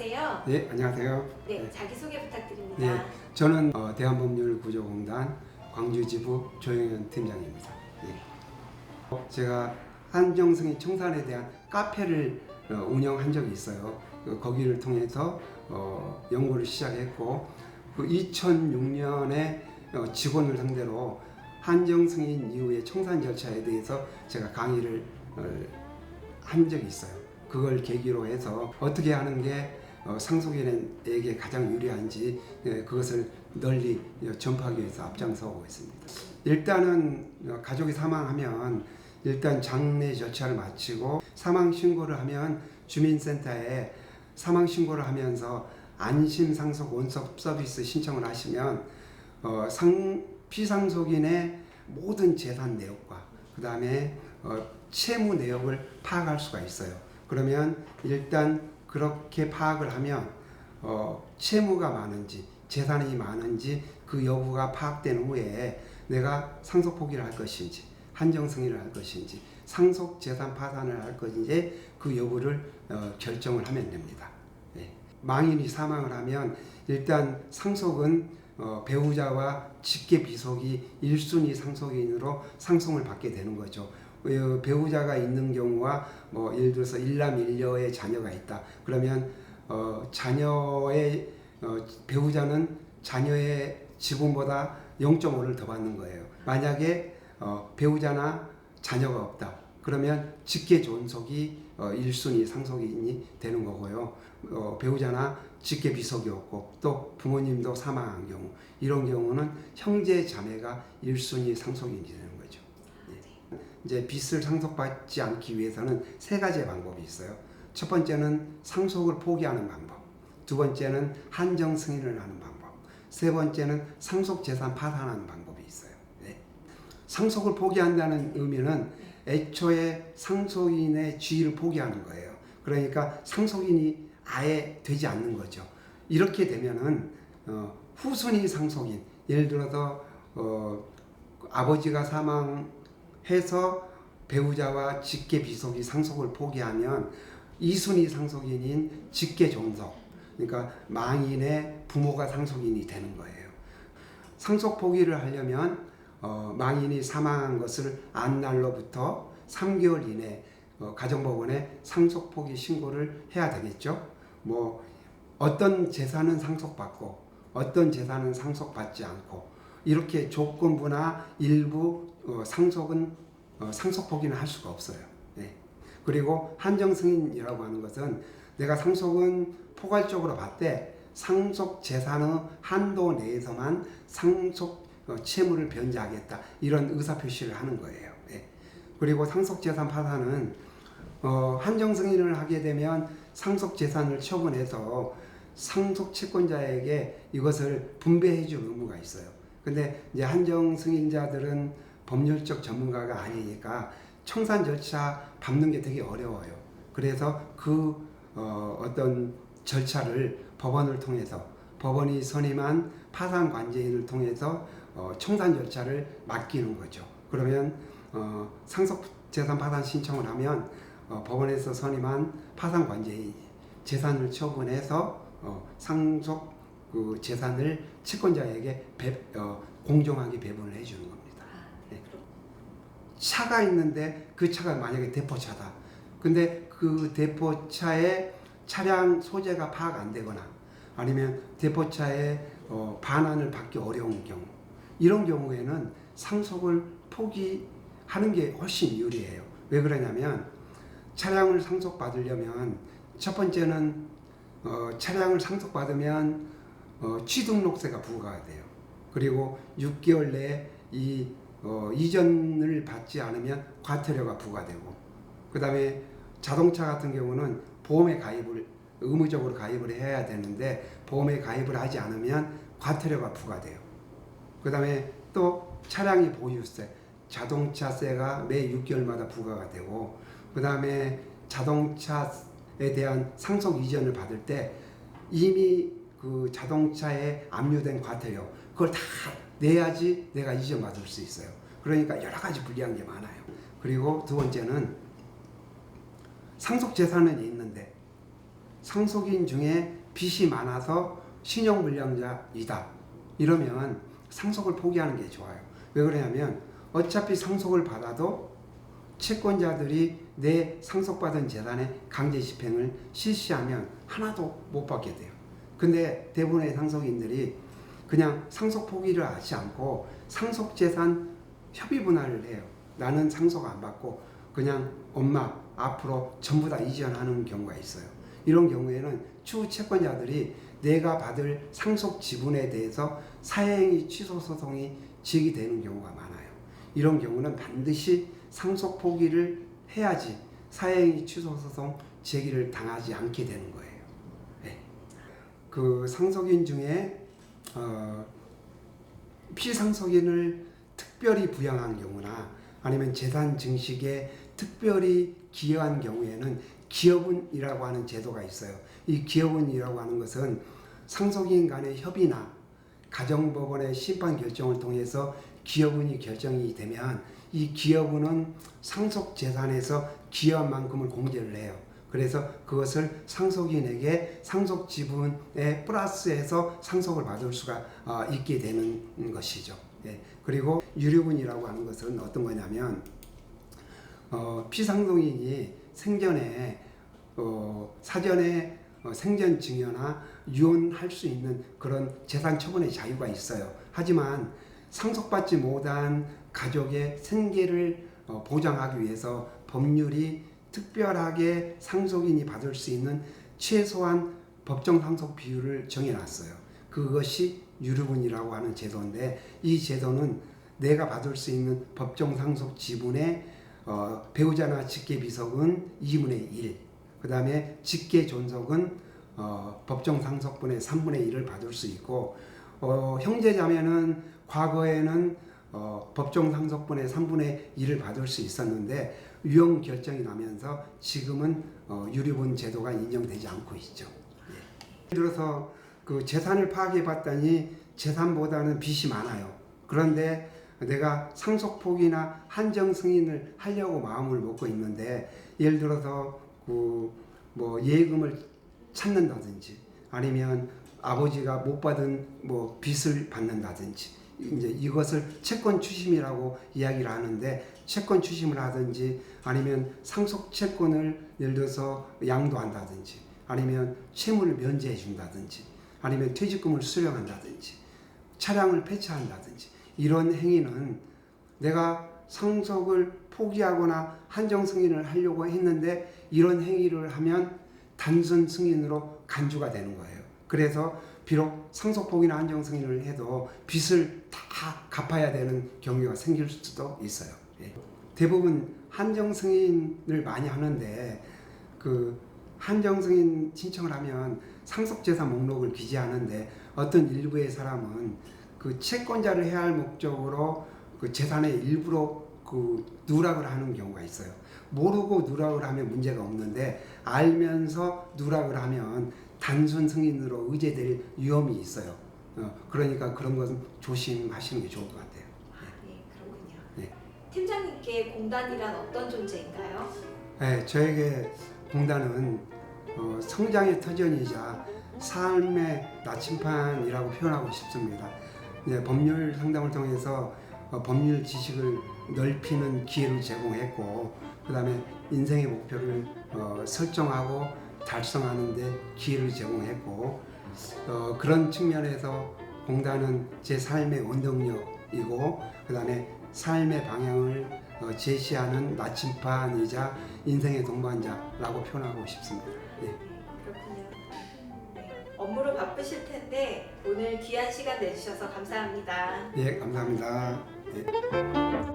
안녕하세요. 네, 안녕하세요. 네, 자기소개 부탁드립니다. 네, 저는 대한법률구조공단 광주지부 조영현 팀장입니다. 네. 제가 한정승인 청산에 대한 카페를 운영한 적이 있어요. 거기를 통해서 연구를 시작했고, 그 2006년에 직원을 상대로 한정승인 이후의 청산 절차에 대해서 제가 강의를 한 적이 있어요. 그걸 계기로 해서 어떻게 하는 게 상속인에게 가장 유리한지 그것을 널리 전파하기 위해서 앞장서고 있습니다. 일단은 가족이 사망하면 일단 장례 절차를 마치고 사망 신고를 하면 주민센터에 사망 신고를 하면서 안심 상속 원스톱 서비스 신청을 하시면 피상속인의 모든 재산 내역과 그 다음에 채무 내역을 파악할 수가 있어요. 그러면 일단 그렇게 파악을 하면 채무가 많은지 재산이 많은지 그 여부가 파악된 후에 내가 상속 포기를 할 것인지 한정승인을 할 것인지 상속 재산 파산을 할 것인지 그 여부를 결정을 하면 됩니다. 네. 망인이 사망을 하면 일단 상속은 배우자와 직계 비속이 1순위 상속인으로 상속을 받게 되는 거죠. 배우자가 있는 경우와 예를 들어서 일남일녀의 자녀가 있다. 그러면 자녀의 배우자는 자녀의 지분보다 0.5를 더 받는 거예요. 만약에 배우자나 자녀가 없다. 그러면 직계 존속이 1순위 상속인이 되는 거고요. 배우자나 직계 비속이 없고 또 부모님도 사망한 경우 이런 경우는 형제 자매가 1순위 상속인이 되는 거죠. 이제 빚을 상속받지 않기 위해서는 세 가지의 방법이 있어요. 첫 번째는 상속을 포기하는 방법, 두 번째는 한정 승인을 하는 방법, 세 번째는 상속 재산 파산하는 방법이 있어요. 네. 상속을 포기한다는 의미는 애초에 상속인의 지위를 포기하는 거예요. 그러니까 상속인이 아예 되지 않는 거죠. 이렇게 되면은 후순위 상속인, 예를 들어서 아버지가 사망해서 배우자와 직계 비속이 상속을 포기하면 2순위 상속인인 직계 존속, 그러니까 망인의 부모가 상속인이 되는 거예요. 상속 포기를 하려면 망인이 사망한 것을 안 날로부터 3개월 이내 가정법원에 상속 포기 신고를 해야 되겠죠. 어떤 재산은 상속받고 어떤 재산은 상속받지 않고 이렇게 조건부나 일부 상속은 상속 포기는 할 수가 없어요. 네. 그리고 한정 승인이라고 하는 것은 내가 상속은 포괄적으로 받되 상속 재산의 한도 내에서만 상속 채무를 변제하겠다 이런 의사 표시를 하는 거예요. 네. 그리고 상속 재산 파산은 한정 승인을 하게 되면 상속 재산을 처분해서 상속 채권자에게 이것을 분배해 줄 의무가 있어요. 근데 이제 한정 승인자들은 법률적 전문가가 아니니까 청산 절차 밟는 게 되게 어려워요. 그래서 어떤 절차를 법원을 통해서 법원이 선임한 파산 관제인을 통해서 청산 절차를 맡기는 거죠. 그러면 상속 재산 파산 신청을 하면 법원에서 선임한 파산 관제인이 재산을 처분해서 상속 그 재산을 채권자에게 공정하게 배분을 해주는 겁니다. 네. 차가 있는데 그 차가 만약에 대포차다. 근데 그 대포차에 차량 소재가 파악 안 되거나 아니면 대포차에 반환을 받기 어려운 경우 이런 경우에는 상속을 포기하는 게 훨씬 유리해요. 왜 그러냐면 차량을 상속받으려면 첫 번째는 차량을 상속받으면 취등록세가 부과가 돼요. 그리고 6개월 내에 이전을 받지 않으면 과태료가 부과되고 그 다음에 자동차 같은 경우는 보험에 의무적으로 가입을 해야 되는데 보험에 가입을 하지 않으면 과태료가 부과돼요. 그 다음에 또 차량이 보유세, 자동차세가 매 6개월마다 부과가 되고 그 다음에 자동차에 대한 상속 이전을 받을 때 이미 그 자동차에 압류된 과태료 그걸 다 내야지 내가 이전받을 수 있어요. 그러니까 여러 가지 불리한 게 많아요. 그리고 두 번째는 상속 재산은 있는데 상속인 중에 빚이 많아서 신용불량자이다. 이러면 상속을 포기하는 게 좋아요. 왜 그러냐면 어차피 상속을 받아도 채권자들이 내 상속받은 재산의 강제 집행을 실시하면 하나도 못 받게 돼요. 근데 대부분의 상속인들이 그냥 상속 포기를 하지 않고 상속재산 협의 분할을 해요. 나는 상속 안 받고 그냥 엄마 앞으로 전부 다 이전하는 경우가 있어요. 이런 경우에는 추후 채권자들이 내가 받을 상속 지분에 대해서 사행위 취소 소송이 제기되는 경우가 많아요. 이런 경우는 반드시 상속 포기를 해야지 사행위 취소 소송 제기를 당하지 않게 되는 거예요. 네. 그 상속인 중에 피상속인을 특별히 부양한 경우나 아니면 재산 증식에 특별히 기여한 경우에는 기여분이라고 하는 제도가 있어요. 이 기여분이라고 하는 것은 상속인 간의 협의나 가정법원의 심판 결정을 통해서 기여분이 결정이 되면 이 기여분은 상속 재산에서 기여한 만큼을 공제를 해요. 그래서 그것을 상속인에게 상속 지분에 플러스해서 상속을 받을 수가 있게 되는 것이죠. 예. 그리고 유류분이라고 하는 것은 어떤 거냐면 피상속인이 생전에 사전에 생전 증여나 유언할 수 있는 그런 재산 처분의 자유가 있어요. 하지만 상속받지 못한 가족의 생계를 보장하기 위해서 법률이 특별하게 상속인이 받을 수 있는 최소한 법정 상속 비율을 정해놨어요. 그것이 유류분이라고 하는 제도인데 이 제도는 내가 받을 수 있는 법정 상속 지분의 배우자나 직계비속은 2분의 1, 그 다음에 직계존속은 법정 상속분의 3분의 1을 받을 수 있고 형제자매는 과거에는 법정 상속분의 3분의 1을 받을 수 있었는데 유형 결정이 나면서 지금은 유류분 제도가 인정되지 않고 있죠. 예를 들어서 그 재산을 파악해 봤더니 재산보다는 빚이 많아요. 그런데 내가 상속 포기나 한정 승인을 하려고 마음을 먹고 있는데 예를 들어서 뭐 예금을 찾는다든지 아니면 아버지가 못 받은 뭐 빚을 받는다든지 이제 이것을 채권 추심이라고 이야기를 하는데 채권 추심을 하든지 아니면 상속 채권을 예를 들어서 양도한다든지 아니면 채무를 면제해 준다든지 아니면 퇴직금을 수령한다든지 차량을 폐차한다든지 이런 행위는 내가 상속을 포기하거나 한정 승인을 하려고 했는데 이런 행위를 하면 단순 승인으로 간주가 되는 거예요. 그래서 비록 상속 포기나 한정 승인을 해도 빚을 다 갚아야 되는 경우가 생길 수도 있어요. 예. 대부분 한정 승인을 많이 하는데 그 한정 승인 신청을 하면 상속재산 목록을 기재하는데 어떤 일부의 사람은 그 채권자를 해야 할 목적으로 그 재산의 일부로 그 누락을 하는 경우가 있어요. 모르고 누락을 하면 문제가 없는데 알면서 누락을 하면 단순 승인으로 의제될 위험이 있어요. 그러니까 그런 것은 조심하시는 게 좋을 것 같아요. 네, 그렇군요. 네. 팀장님께 공단이란 어떤 존재인가요? 네, 저에게 공단은 성장의 터전이자 삶의 나침판이라고 표현하고 싶습니다. 네, 법률 상담을 통해서 법률 지식을 넓히는 기회를 제공했고 그 다음에 인생의 목표를 설정하고 달성하는 데 기회를 제공했고 그런 측면에서 공단은 제 삶의 원동력이고 그 다음에 삶의 방향을 제시하는 나침판이자 인생의 동반자라고 표현하고 싶습니다. 네. 그렇군요. 네, 업무로 바쁘실 텐데 오늘 귀한 시간 내주셔서 감사합니다. 예, 감사합니다. 예.